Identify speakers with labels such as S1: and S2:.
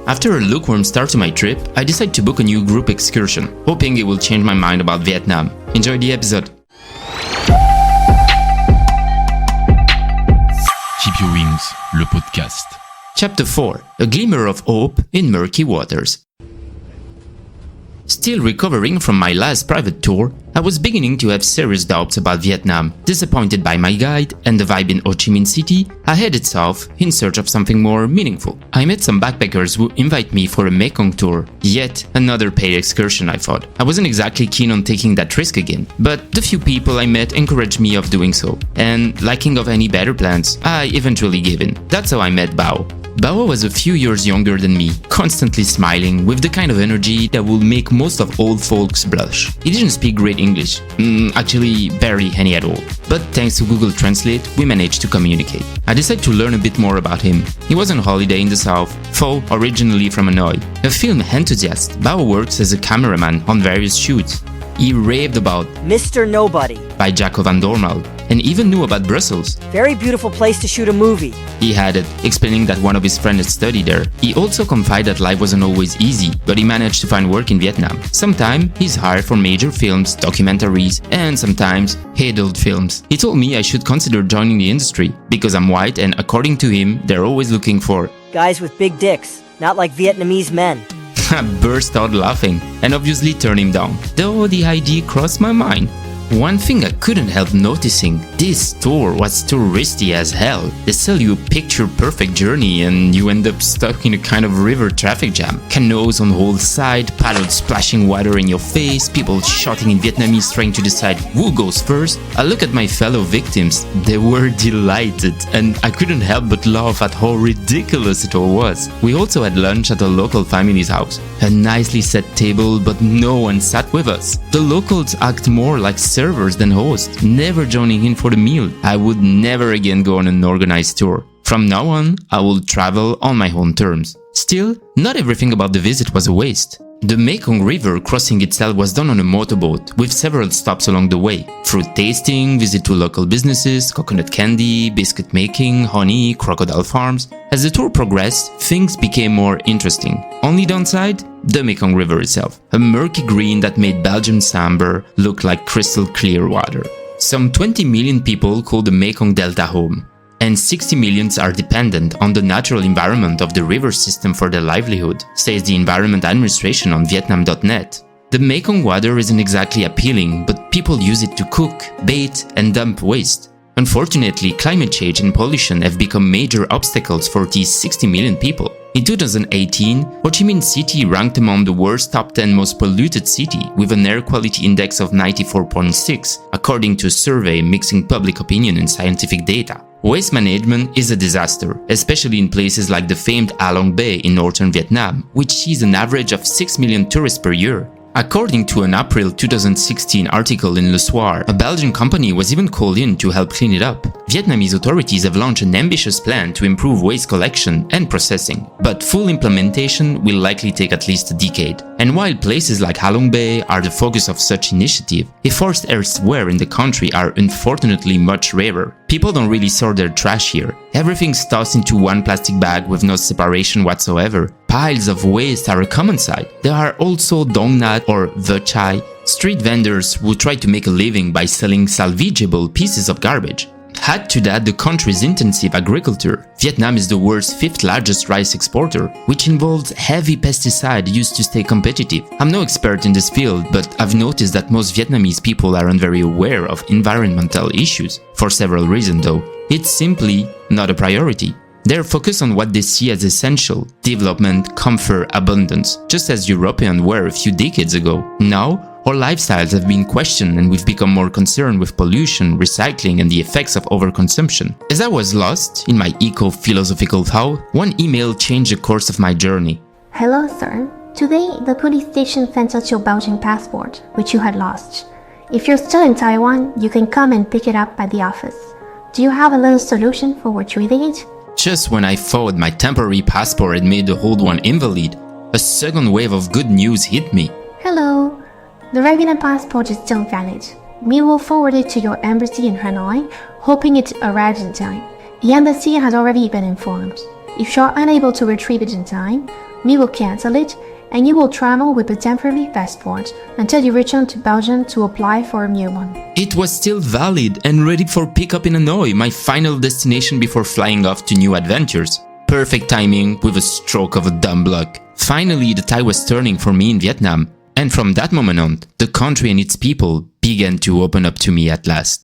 S1: After a lukewarm start to my trip, I decided to book a new group excursion, hoping it will change my mind about Vietnam. Enjoy the episode.
S2: Keep Your Wings, le podcast.
S1: Chapter 4. A glimmer of hope in murky waters. Still recovering from my last private tour, I was beginning to have serious doubts about Vietnam. Disappointed by my guide and the vibe in Ho Chi Minh City, I headed south in search of something more meaningful. I met some backpackers who invite me for a Mekong tour. Yet another paid excursion, I thought. I wasn't exactly keen on taking that risk again, but the few people I met encouraged me of doing so. And lacking of any better plans, I eventually gave in. That's how I met Bao. Bao was a few years younger than me, constantly smiling, with the kind of energy that will make most of old folks blush. He didn't speak great English, actually barely any at all. But thanks to Google Translate, we managed to communicate. I decided to learn a bit more about him. He was on holiday in the south, though originally from Hanoi. A film enthusiast, Bao works as a cameraman on various shoots. He raved about
S3: Mr. Nobody
S1: by Jaco van Dormaal, and even knew about Brussels.
S3: Very beautiful place to shoot a movie.
S1: He added, explaining that one of his friends had studied there. He also confided that life wasn't always easy, but he managed to find work in Vietnam. Sometimes he's hired for major films, documentaries, and sometimes adult films. He told me I should consider joining the industry, because I'm white and according to him, they're always looking for
S3: guys with big dicks, not like Vietnamese men.
S1: I burst out laughing and obviously turned him down, though the idea crossed my mind. One thing I couldn't help noticing, this tour was touristy as hell. They sell you a picture-perfect journey and you end up stuck in a kind of river traffic jam. Canoes on the whole side, paddles splashing water in your face, people shouting in Vietnamese trying to decide who goes first. I look at my fellow victims, they were delighted and I couldn't help but laugh at how ridiculous it all was. We also had lunch at a local family's house. A nicely set table, but no one sat with us. The locals act more like servers than hosts, never joining in for the meal. I would never again go on an organized tour. From now on, I will travel on my own terms. Still, not everything about the visit was a waste. The Mekong River crossing itself was done on a motorboat, with several stops along the way. Fruit tasting, visit to local businesses, coconut candy, biscuit making, honey, crocodile farms. As the tour progressed, things became more interesting. Only downside? The Mekong River itself. A murky green that made Belgian sambar look like crystal clear water. Some 20 million people call the Mekong Delta home, and 60 million are dependent on the natural environment of the river system for their livelihood, says the Environment Administration on Vietnam.net. The Mekong water isn't exactly appealing, but people use it to cook, bathe, and dump waste. Unfortunately, climate change and pollution have become major obstacles for these 60 million people. In 2018, Ho Chi Minh City ranked among the world's top 10 most polluted city with an air quality index of 94.6, according to a survey mixing public opinion and scientific data. Waste management is a disaster, especially in places like the famed A Long Bay in northern Vietnam, which sees an average of 6 million tourists per year. According to an April 2016 article in Le Soir, a Belgian company was even called in to help clean it up. Vietnamese authorities have launched an ambitious plan to improve waste collection and processing, but full implementation will likely take at least a decade. And while places like Ha Long Bay are the focus of such initiative, efforts elsewhere in the country are unfortunately much rarer. People don't really sort their trash here. Everything's tossed into one plastic bag with no separation whatsoever. Piles of waste are a common sight. There are also dong nat or ve chai, street vendors who try to make a living by selling salvageable pieces of garbage. Add to that the country's intensive agriculture. Vietnam is the world's 5th largest rice exporter, which involves heavy pesticide used to stay competitive. I'm no expert in this field, but I've noticed that most Vietnamese people aren't very aware of environmental issues. For several reasons though. It's simply not a priority. They're focused on what they see as essential: development, comfort, abundance, just as Europeans were a few decades ago. Now, our lifestyles have been questioned and we've become more concerned with pollution, recycling, and the effects of overconsumption. As I was lost in my eco-philosophical thought, one email changed the course of my journey.
S4: Hello, sir. Today, the police station sent us your Belgian passport, which you had lost. If you're still in Taiwan, you can come and pick it up at the office. Do you have a little solution for retrieving it?
S1: Just when I thought my temporary passport had made the old one invalid, a second wave of good news hit me.
S4: Hello. The regular passport is still valid. We will forward it to your embassy in Hanoi, hoping it arrives in time. The embassy has already been informed. If you are unable to retrieve it in time, we will cancel it and you will travel with a temporary passport until you return to Belgium to apply for a new one.
S1: It was still valid and ready for pickup in Hanoi, my final destination before flying off to new adventures. Perfect timing with a stroke of a dumb luck. Finally, the tide was turning for me in Vietnam, and from that moment on, the country and its people began to open up to me at last.